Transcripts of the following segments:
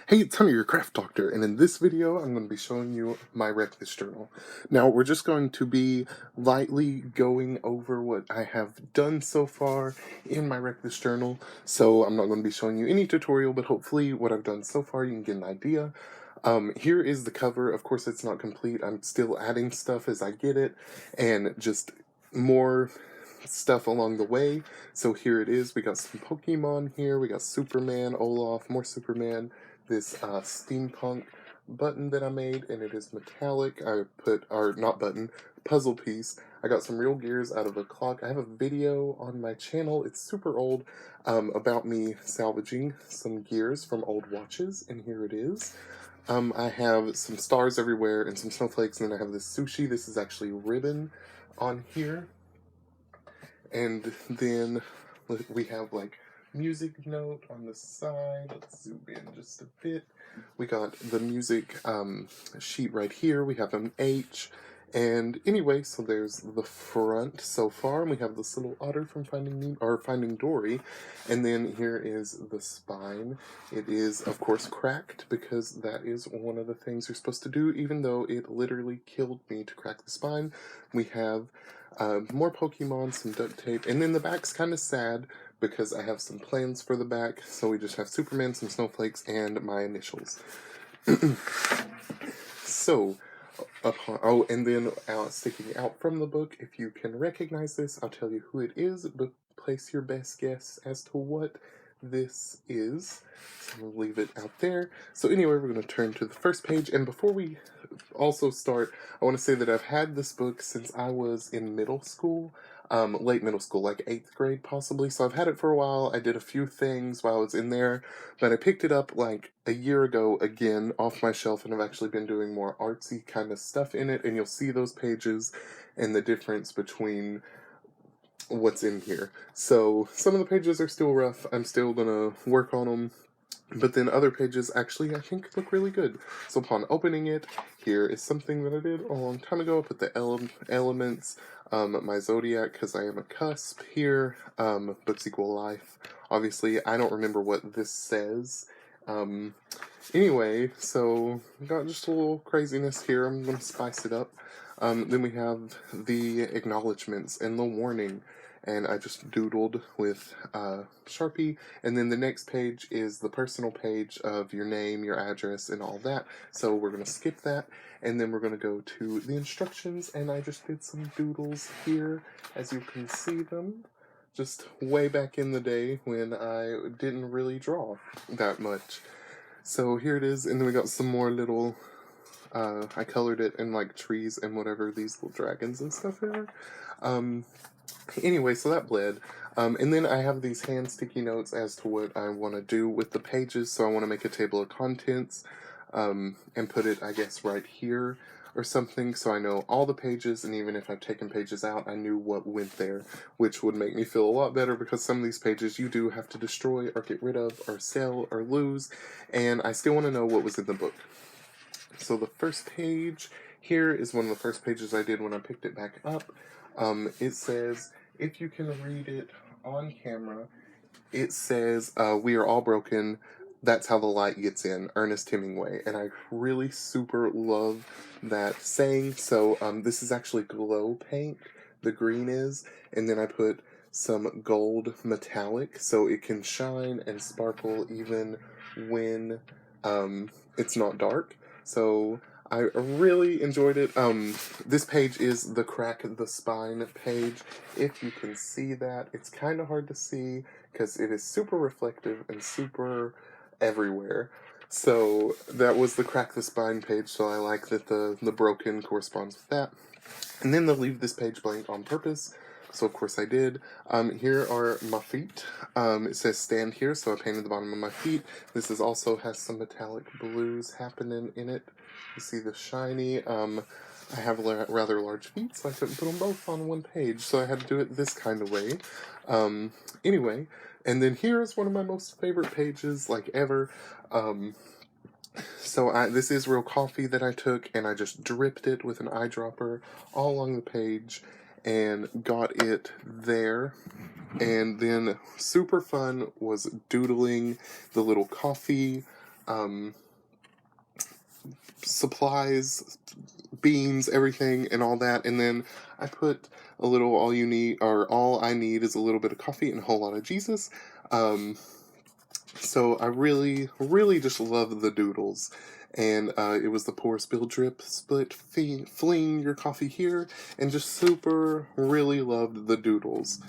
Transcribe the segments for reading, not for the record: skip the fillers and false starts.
Hey, it's Hunter, your craft doctor, and in this video I'm going to be showing you my Reckless journal. Now, we're just going to be lightly going over what I have done so far in my Reckless journal, so I'm not going to be showing you any tutorial, but hopefully what I've done so far you can get an idea. Here is the cover. Of course it's not complete, I'm still adding stuff as I get it, and just more stuff along the way. So here it is. We got some Pokemon here, we got Superman, Olaf, more Superman, this steampunk button that I made, and it is metallic. I put, or not button, puzzle piece. I got some real gears out of a clock. I have a video on my channel, it's super old, about me salvaging some gears from old watches, and here it is. I have some stars everywhere and some snowflakes, and then I have this sushi. This is actually ribbon on here. And then we have like music note on the side. Let's zoom in just a bit. We got the music sheet right here. We have an H. And anyway, so there's the front so far, and we have this little otter from Finding Dory, and then here is the spine. It is, of course, cracked because that is one of the things you're supposed to do, even though it literally killed me to crack the spine. We have more Pokemon, some duct tape, and then the back's kind of sad because I have some plans for the back, so we just have Superman, some snowflakes, and my initials. So, and then sticking out from the book, if you can recognize this, I'll tell you who it is, but place your best guess as to what this is. So we'll leave it out there. So anyway, we're going to turn to the first page, and before we also start, I want to say that I've had this book since I was in middle school, late middle school, like 8th grade possibly, so I've had it for a while. I did a few things while I was in there, but I picked it up like a year ago again off my shelf, and I've actually been doing more artsy kind of stuff in it, and you'll see those pages and the difference between what's in here. So some of the pages are still rough. I'm still gonna work on them, but then other pages actually I think look really good. So upon opening it, here is something that I did a long time ago. I put the elements, my zodiac, because I am a cusp here, books equal life. Obviously I don't remember what this says. Anyway, so got just a little craziness here. I'm gonna spice it up. Then we have the acknowledgements and the warning, and I just doodled with Sharpie. And then the next page is the personal page of your name, your address, and all that. So we're gonna skip that, and then we're gonna go to the instructions, and I just did some doodles here, as you can see them. Just way back in the day when I didn't really draw that much. So here it is, and then we got some more little, I colored it in like trees and whatever these little dragons and stuff are. Anyway, so that bled. And then I have these hand sticky notes as to what I want to do with the pages, so I want to make a table of contents, and put it, I guess, right here or something, so I know all the pages, and even if I've taken pages out, I knew what went there, which would make me feel a lot better, because some of these pages you do have to destroy or get rid of or sell or lose, and I still want to know what was in the book. So the first page here is one of the first pages I did when I picked it back up. It says, if you can read it on camera, it says, we are all broken, that's how the light gets in, Ernest Hemingway. And I really super love that saying. So this is actually glow paint, the green is, and then I put some gold metallic so it can shine and sparkle even when it's not dark. So I really enjoyed it. This page is the Crack the Spine page. If you can see that, it's kind of hard to see because it is super reflective and super everywhere. So that was the Crack the Spine page, so I like that the broken corresponds with that. And then they'll leave this page blank on purpose, so of course I did. Here are my feet. It says stand here, so I painted the bottom of my feet. This is also has some metallic blues happening in it. You see the shiny. I have rather large feet, so I couldn't put them both on one page, so I had to do it this kind of way. Anyway, and then here is one of my most favorite pages, like ever. So this is real coffee that I took, and I just dripped it with an eyedropper all along the page and got it there. And then super fun was doodling the little coffee supplies, beans, everything, and all that. And then I put a little all I need is a little bit of coffee and a whole lot of Jesus. So I really, really just love the doodles. And it was the pour, spill, drip, split, fling your coffee here, and just super, really loved the doodles.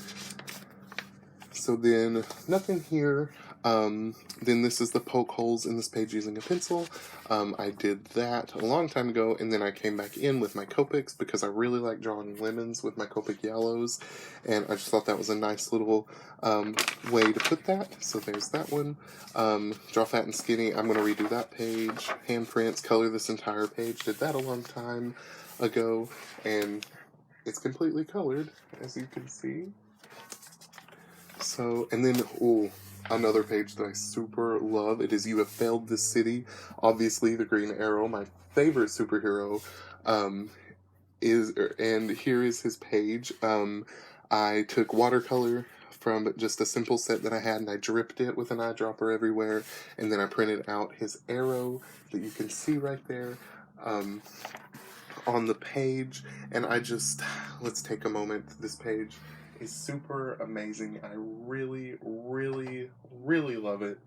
So then, nothing here. Then this is the poke holes in this page using a pencil. I did that a long time ago, and then I came back in with my Copics because I really like drawing lemons with my Copic yellows, and I just thought that was a nice little way to put that. So there's that one. Draw Fat and Skinny, I'm going to redo that page. Handprints, color this entire page. Did that a long time ago, and it's completely colored, as you can see. So, and then, another page that I super love. It is You Have Failed This City. Obviously, the Green Arrow, my favorite superhero, and here is his page. I took watercolor from just a simple set that I had, and I dripped it with an eyedropper everywhere, and then I printed out his arrow that you can see right there. On the page, and let's take a moment. This page is super amazing. I really, really, really love it.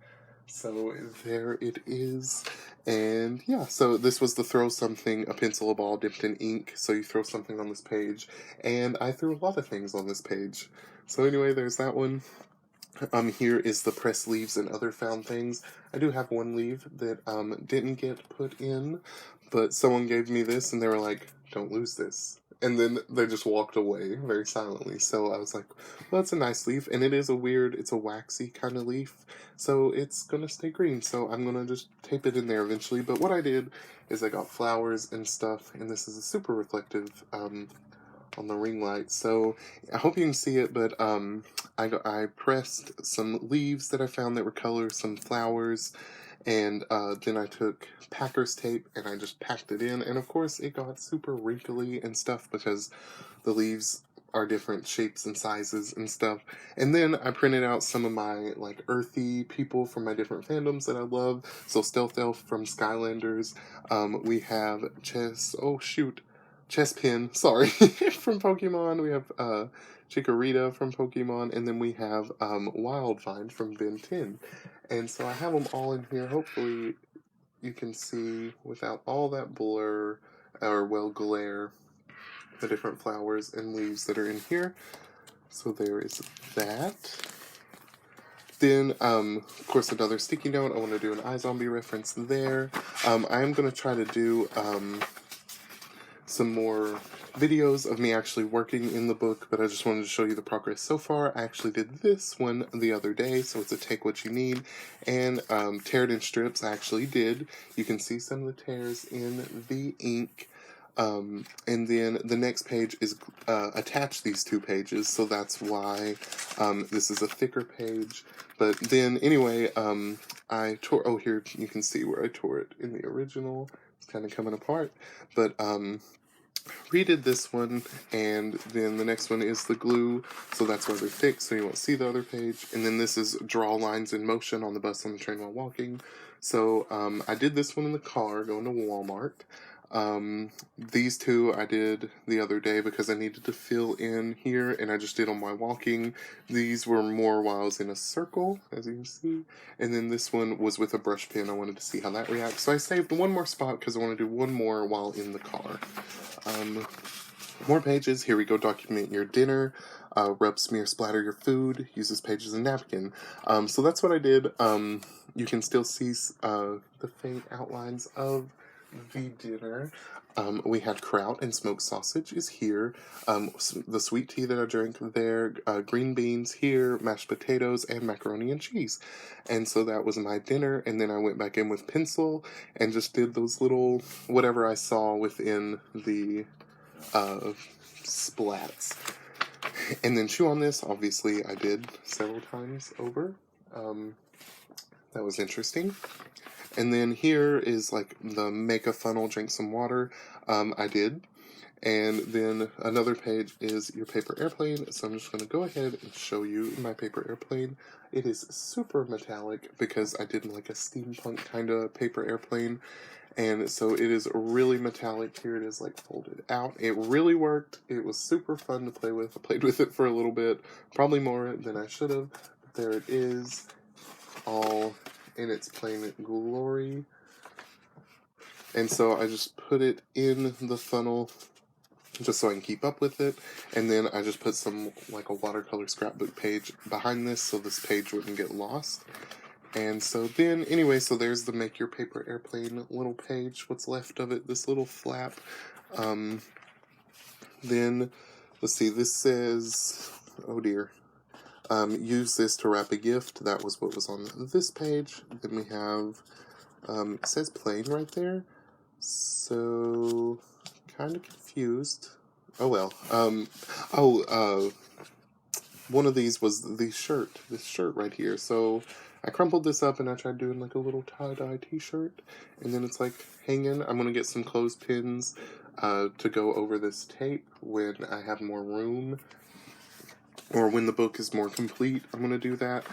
So there it is. And yeah, so this was the throw something, a pencil, a ball dipped in ink. So you throw something on this page, and I threw a lot of things on this page. So anyway, there's that one. Here is the press leaves and other found things. I do have one leaf that didn't get put in, but someone gave me this and they were like, "Don't lose this." And then they just walked away very silently. So I was like, well, that's a nice leaf, and it's a waxy kind of leaf, so it's gonna stay green. So I'm gonna just tape it in there eventually. But what I did is I got flowers and stuff, and this is a super reflective on the ring light. So I hope you can see it, but I pressed some leaves that I found that were colored, some flowers, and then I took packer's tape and I just packed it in, and of course it got super wrinkly and stuff because the leaves are different shapes and sizes and stuff. And then I printed out some of my like earthy people from my different fandoms that I love. So Stealth Elf from Skylanders. We have Chespin, sorry, from Pokemon. We have Chikorita from Pokemon, and then we have Wildvine from Ben 10. And so I have them all in here. Hopefully you can see without all that blur or glare the different flowers and leaves that are in here. So there is that. Then, of course, another sticky note. I want to do an iZombie reference there. I am going to try to do some more videos of me actually working in the book, but I just wanted to show you the progress so far. I actually did this one the other day, so it's a take what you need, and tear it in strips. I actually did. You can see some of the tears in the ink. And then the next page is attach these two pages, so that's why this is a thicker page. But then anyway, I tore, here you can see where I tore it in the original. It's kind of coming apart, but redid this one, and then the next one is the glue, so that's why they're thick, so you won't see the other page. And then this is draw lines in motion on the bus, on the train, while walking. So I did this one in the car going to Walmart. These two I did the other day because I needed to fill in here, and I just did on my walking. These were more while I was in a circle, as you can see. And then this one was with a brush pen. I wanted to see how that reacts. So I saved one more spot because I want to do one more while in the car. More pages. Here we go. Document your dinner. Rub, smear, splatter your food. Use this page as a napkin. So that's what I did. You can still see the faint outlines of the dinner. We had kraut and smoked sausage is here. The sweet tea that I drank there. Green beans here. Mashed potatoes and macaroni and cheese. And so that was my dinner. And then I went back in with pencil and just did those little whatever I saw within the splats. And then chew on this. Obviously, I did several times over. That was interesting. And then here is like the make a funnel, drink some water. I did. And then another page is your paper airplane. So I'm just going to go ahead and show you my paper airplane. It is super metallic because I did like a steampunk kind of paper airplane. And so it is really metallic. Here it is like folded out. It really worked. It was super fun to play with. I played with it for a little bit, probably more than I should have. But there it is, all in its plain glory. And so I just put it in the funnel just so I can keep up with it. And then I just put some, like a watercolor scrapbook page behind this so this page wouldn't get lost. And so then, anyway, so there's the Make Your Paper Airplane little page, what's left of it, this little flap. Then, let's see, this says, oh dear, use this to wrap a gift. That was what was on this page. Then we have, it says plane right there. So, kind of confused. Oh well. One of these was this shirt right here. So I crumpled this up and I tried doing like a little tie-dye t-shirt, and then it's like hanging. I'm gonna get some clothespins to go over this tape when I have more room, or when the book is more complete. I'm gonna do that.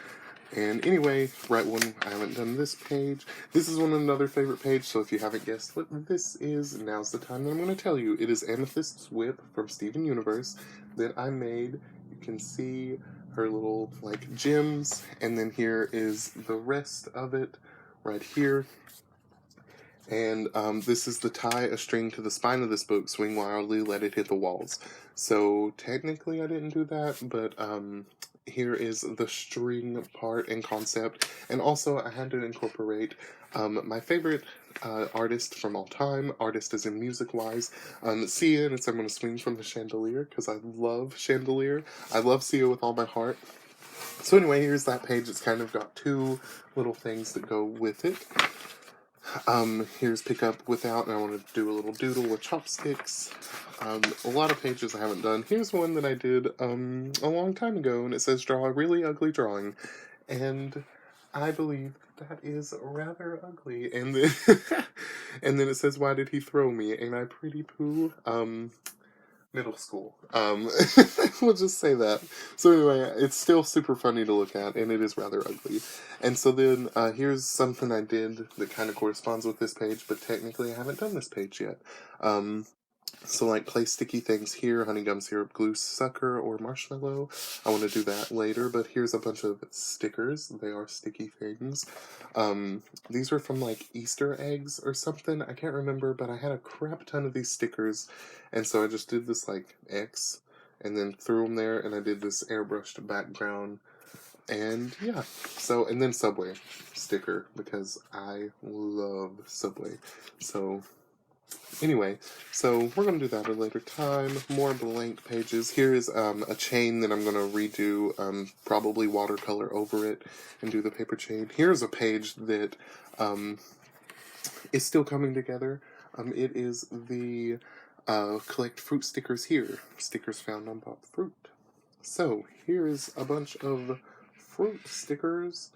And anyway, right when I haven't done this page, this is another favorite page, so if you haven't guessed what this is, now's the time that I'm going to tell you. It is Amethyst's Whip from Steven Universe that I made. You can see her little, like, gems, and then here is the rest of it right here. And this is the tie a string to the spine of this book, swing wildly, let it hit the walls. So technically I didn't do that, but here is the string part and concept. And also I had to incorporate my favorite artist from all time, artist as in music-wise, Sia, and it's I'm going to swing from the chandelier, because I love Chandelier. I love Sia with all my heart. So anyway, here's that page. It's kind of got two little things that go with it. Here's Pick Up Without, and I want to do a little doodle with chopsticks. A lot of pages I haven't done. Here's one that I did a long time ago, and it says Draw a Really Ugly Drawing. And I believe that is rather ugly. And then, and then it says, Why Did He Throw Me? Ain't I Pretty Pooh? Middle school. We'll just say that. So anyway, it's still super funny to look at, and it is rather ugly. And so then, here's something I did that kind of corresponds with this page, but technically I haven't done this page yet. So like play sticky things here, honey gum syrup, glue sucker, or marshmallow. I want to do that later, but here's a bunch of stickers. They are sticky things. These were from like Easter eggs or something. I can't remember, but I had a crap ton of these stickers, and so I just did this like X, and then threw them there, and I did this airbrushed background. And yeah, so, and then Subway sticker, because I love Subway. So anyway, so we're going to do that at a later time. More blank pages. Here is a chain that I'm going to redo, probably watercolor over it and do the paper chain. Here's a page that is still coming together. It is the collect fruit stickers here. Stickers found on Pop Fruit. So here is a bunch of fruit stickers.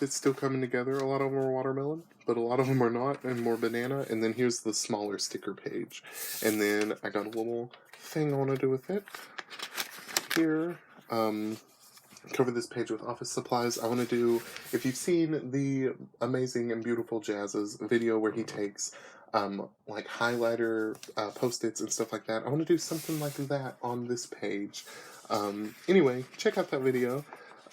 It's still coming together. A lot of them are watermelon, but a lot of them are not, and more banana. And then here's the smaller sticker page. And then I got a little thing I want to do with it. Here, cover this page with office supplies. I want to do, if you've seen the Amazing and Beautiful Jazz's video where he takes like highlighter post-its and stuff like that, I want to do something like that on this page. Anyway, check out that video.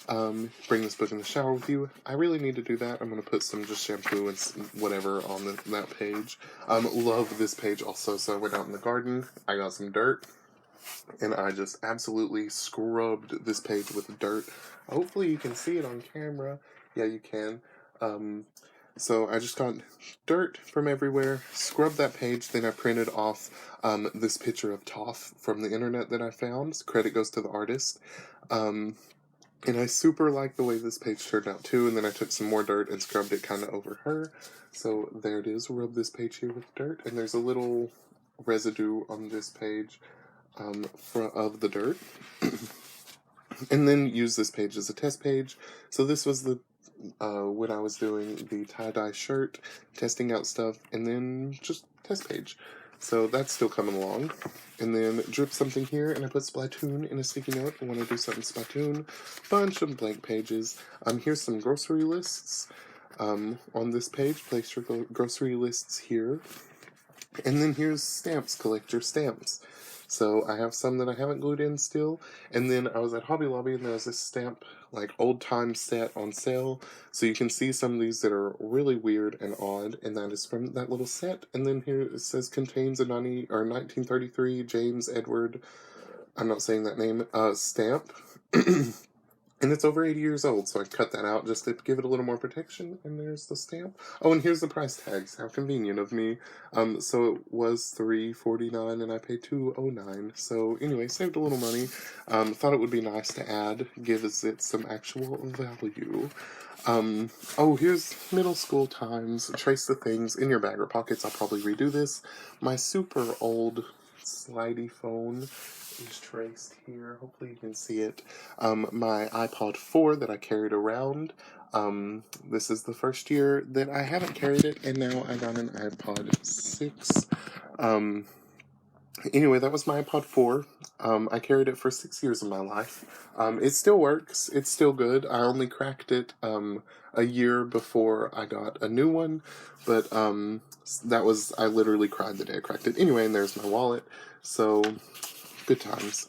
Bring this book in the shower with you. I really need to do that. I'm going to put some just shampoo and whatever on that page. Love this page also. So I went out in the garden, I got some dirt, and I just absolutely scrubbed this page with dirt. Hopefully you can see it on camera. Yeah, you can. So I just got dirt from everywhere, scrubbed that page, then I printed off this picture of Toph from the internet that I found. Credit goes to the artist. And I super like the way this page turned out too, and then I took some more dirt and scrubbed it kind of over her. So there it is, rub this page here with dirt, and there's a little residue on this page of the dirt. And then use this page as a test page. So this was the when I was doing the tie-dye shirt, testing out stuff, and then just test page. So that's still coming along. And then drip something here, and I put Splatoon in a sticky note. I want to do something Splatoon. Bunch of blank pages. Here's some grocery lists. On this page, place your grocery lists here. And then here's stamps, collect your stamps. So I have some that I haven't glued in still. And then I was at Hobby Lobby and there's this stamp, like old time set on sale. So you can see some of these that are really weird and odd, and that is from that little set. And then here it says contains a 1933 James Edward, I'm not saying that name, stamp. And it's over 80 years old, so I cut that out just to give it a little more protection. And there's the stamp. Oh, and here's the price tags. How convenient of me. So it was $3.49 and I paid $2.09. So anyway, saved a little money. Thought it would be nice to add, gives it some actual value. Oh, here's middle school times. Trace the things in your bag or pockets. I'll probably redo this. My super old slidey phone is traced here. Hopefully you can see it. My iPod 4 that I carried around. This is the first year that I haven't carried it, and now I got an iPod 6. Anyway, that was my iPod 4. I carried it for 6 years of my life. It still works. It's still good. I only cracked it a year before I got a new one, but I literally cried the day I cracked it. Anyway, and there's my wallet. So good times.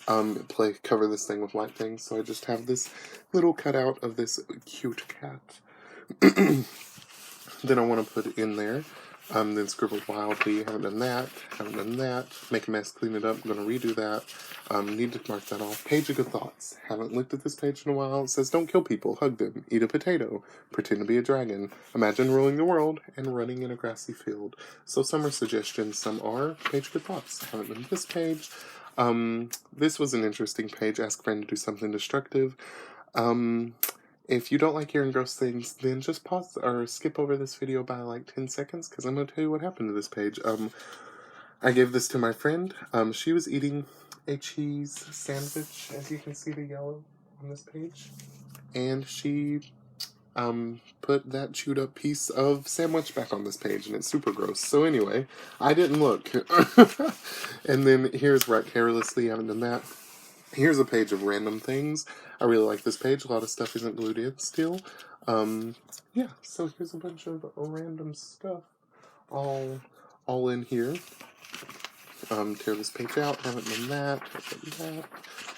Cover this thing with white things, so I just have this little cutout of this cute cat. Then I want to put it in there. Then scribble wildly. Haven't done that. Make a mess, clean it up. I'm going to redo that. Need to mark that off. Page of good thoughts. Haven't looked at this page in a while. It says, don't kill people, hug them, eat a potato, pretend to be a dragon, imagine ruling the world, and running in a grassy field. So some are suggestions, some are page of good thoughts. Haven't done this page. This was an interesting page. Ask a friend to do something destructive. If you don't like hearing gross things, then just pause or skip over this video by like 10 seconds, because I'm going to tell you what happened to this page. I gave this to my friend. She was eating a cheese sandwich, as you can see the yellow on this page. And she put that chewed up piece of sandwich back on this page, and it's super gross. So anyway, I didn't look. And then here's Write Carelessly. I haven't done that. Here's a page of random things. I really like this page. A lot of stuff isn't glued in still. Yeah, so here's a bunch of random stuff all in here. Tear this page out. Haven't done that.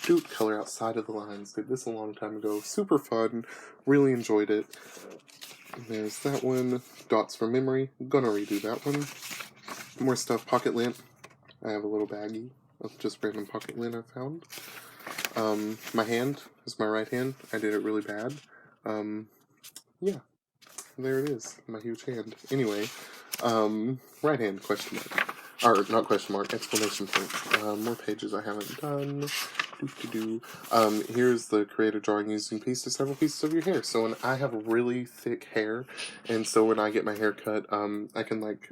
Dude, color outside of the lines. Did this a long time ago. Super fun. Really enjoyed it. There's that one. Dots from memory. Gonna redo that one. More stuff. Pocket lint. I have a little baggie of just random pocket lint I found. My hand is my right hand. I did it really bad. Yeah. There it is. My huge hand. Anyway, right hand, question mark. Or, not question mark, exclamation point. More pages I haven't done. Here's the create a drawing using several pieces of your hair. So when I have really thick hair, and so when I get my hair cut, I can, like,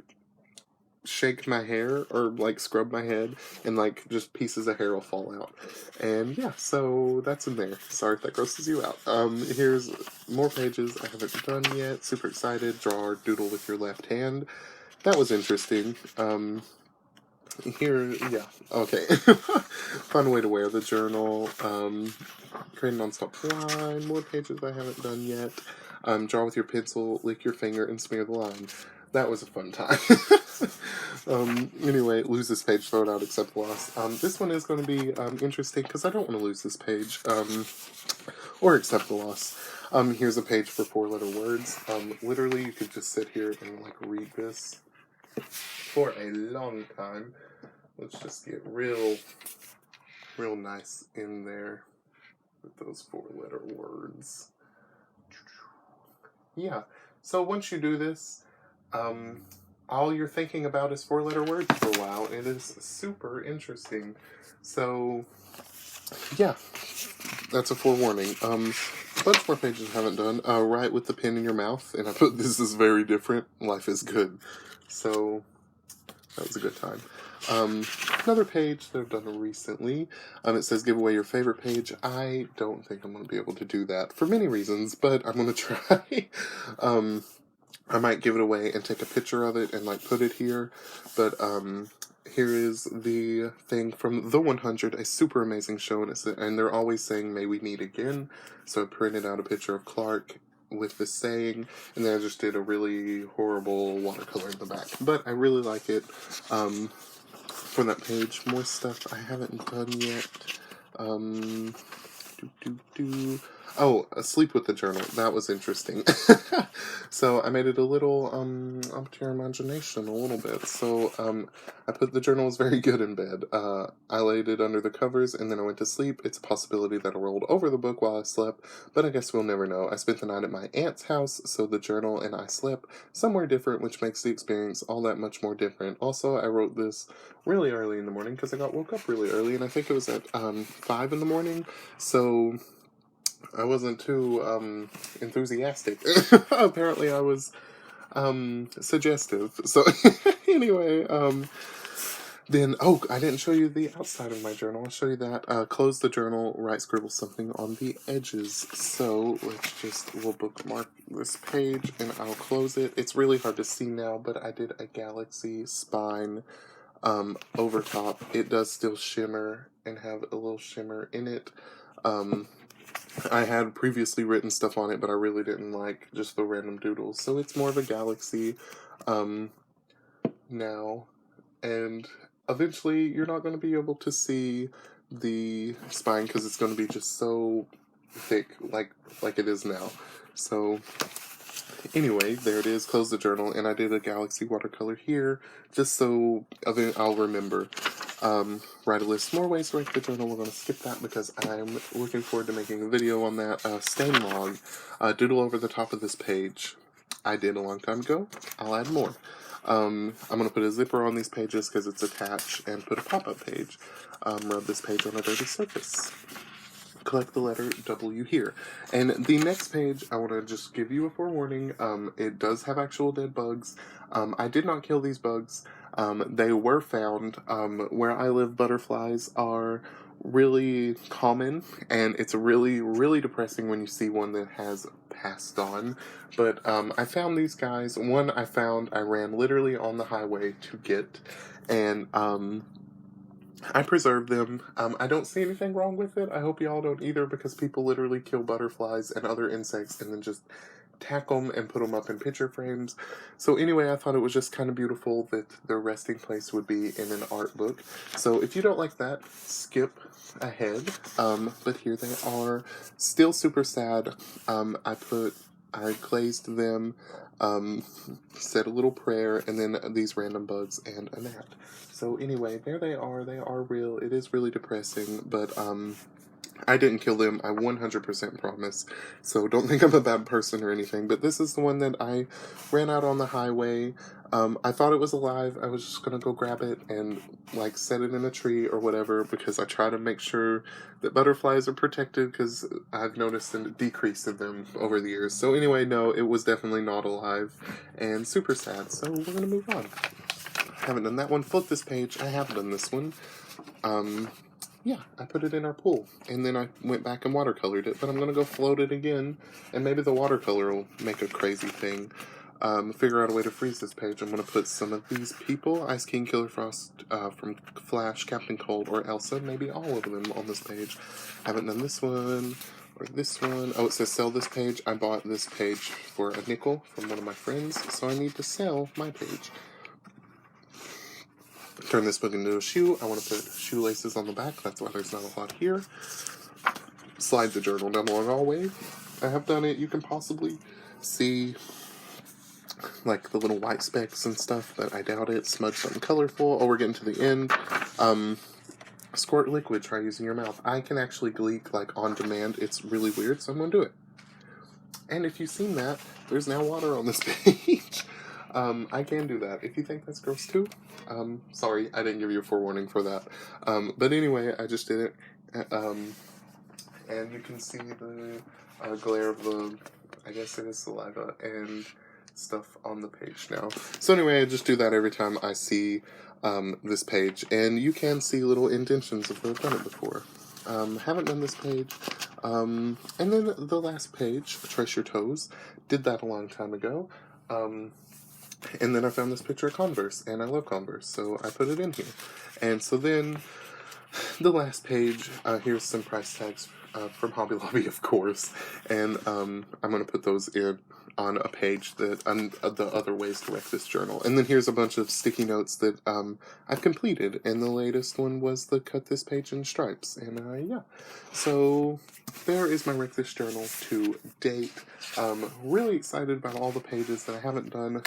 shake my hair or like scrub my head, and like just pieces of hair will fall out. And yeah, so that's in there. Sorry if that grosses you out. Here's more pages I haven't done yet. Super excited. Draw or doodle with your left hand. That was interesting. Here, yeah, okay. Fun way to wear the journal. Create a non-stop line. More pages I haven't done yet. Draw with your pencil, lick your finger, and smear the line. That was a fun time. Anyway, lose this page, throw it out, accept loss. This one is going to be interesting because I don't want to lose this page or accept the loss. Here's a page for 4-letter words. Literally, you could just sit here and like read this for a long time. Let's just get real nice in there with those 4-letter words. Yeah, so once you do this, all you're thinking about is 4-letter words for a while. It is super interesting. So, yeah, that's a forewarning. A bunch more pages I haven't done. Write with the pen in your mouth, and I put this is very different. Life is good. So, that was a good time. Another page that I've done recently, it says give away your favorite page. I don't think I'm going to be able to do that for many reasons, but I'm going to try. I might give it away and take a picture of it and like put it here, but here is the thing from The 100, a super amazing show, and they're always saying, "May we meet again." So I printed out a picture of Clark with the saying, and then I just did a really horrible watercolor in the back. But I really like it. For that page, more stuff I haven't done yet. Oh, Sleep with the Journal. That was interesting. So I made it a little up to your imagination a little bit. So I put the journal was very good in bed. I laid it under the covers and then I went to sleep. It's a possibility that I rolled over the book while I slept, but I guess we'll never know. I spent the night at my aunt's house, so the journal and I slept somewhere different, which makes the experience all that much more different. Also, I wrote this really early in the morning because I woke up really early, and I think it was at 5 in the morning. So I wasn't too enthusiastic. Apparently, I was suggestive. So anyway, then I didn't show you the outside of my journal. I'll show you that. Close the journal, scribble something on the edges. So we'll bookmark this page and I'll close it. It's really hard to see now, but I did a galaxy spine over top. It does still shimmer and have a little shimmer in it. I had previously written stuff on it, but I really didn't like just the random doodles. So it's more of a galaxy now. And eventually you're not going to be able to see the spine because it's going to be just so thick like it is now. So anyway, there it is. Close the journal, and I did a galaxy watercolor here just so I'll remember. Write a list more ways to write the journal. We're going to skip that because I'm looking forward to making a video on that. Stain log, doodle over the top of this page. I did a long time ago. I'll add more. I'm going to put a zipper on these pages because it's attached, and put a pop-up page. Rub this page on a dirty surface. Collect the letter W here. And the next page, I want to just give you a forewarning. It does have actual dead bugs. I did not kill these bugs. They were found. Where I live, butterflies are really common, and it's really, really depressing when you see one that has passed on. But I found these guys. One I ran literally on the highway to get, and I preserved them. I don't see anything wrong with it. I hope y'all don't either, because people literally kill butterflies and other insects and then just tack them and put them up in picture frames. So anyway, I thought it was just kind of beautiful that their resting place would be in an art book. So if you don't like that, skip ahead. But here they are. Still super sad. I glazed them, said a little prayer, and then these random bugs and a gnat. So anyway, there they are. They are real. It is really depressing, but I didn't kill them. I 100% promise. So don't think I'm a bad person or anything. But this is the one that I ran out on the highway. I thought it was alive. I was just going to go grab it and set it in a tree or whatever, because I try to make sure that butterflies are protected, because I've noticed a decrease in them over the years. So anyway, no, it was definitely not alive and super sad. So we're going to move on. I haven't done that one. Flip this page. I have done this one. Yeah, I put it in our pool, and then I went back and watercolored it, but I'm going to go float it again, and maybe the watercolor will make a crazy thing. Figure out a way to freeze this page. I'm going to put some of these people, Ice King, Killer Frost, from Flash, Captain Cold, or Elsa, maybe all of them on this page. Haven't done this one, or this one. Oh, it says sell this page. I bought this page for a nickel from one of my friends, so I need to sell my page. Turn this book into a shoe. I want to put shoelaces on the back. That's why there's not a lot here. Slide the journal down the long hallway. I have done it. You can possibly see the little white specks and stuff, but I doubt it. Smudge something colorful. Oh, we're getting to the end. Squirt liquid. Try using your mouth. I can actually leak on demand. It's really weird, so I'm going to do it. And if you've seen that, there's now water on this page. I can do that. If you think that's gross too, sorry, I didn't give you a forewarning for that. But anyway, I just did it. And you can see the glare of the, I guess it is saliva and stuff on the page now. So anyway, I just do that every time I see this page. And you can see little indentions if I've done it before. Haven't done this page. And then the last page, Trace Your Toes, did that a long time ago. And then I found this picture of Converse, and I love Converse, so I put it in here. And so then the last page, here's some price tags from Hobby Lobby, of course, and I'm going to put those in on a page that the other ways to wreck this journal. And then here's a bunch of sticky notes that I've completed, and the latest one was the cut this page in stripes. And yeah, so there is my wreck this journal to date. Really excited about all the pages that I haven't done.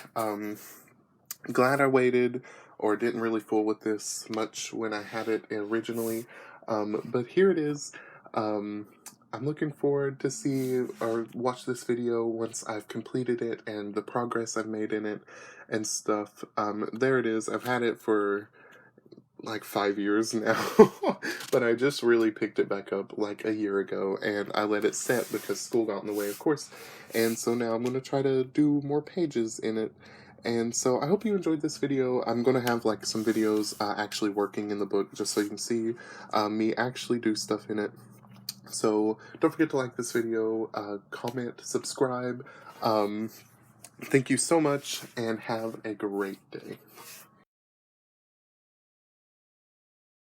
Glad I waited, or didn't really fool with this much when I had it originally, but here it is. I'm looking forward to see or watch this video once I've completed it and the progress I've made in it and stuff. There it is. I've had it for like 5 years now, but I just really picked it back up like a year ago, and I let it set because school got in the way, of course, and so now I'm going to try to do more pages in it. And so I hope you enjoyed this video. I'm going to have like some videos actually working in the book, just so you can see me actually do stuff in it. So don't forget to like this video, comment, subscribe. Thank you so much, and have a great day.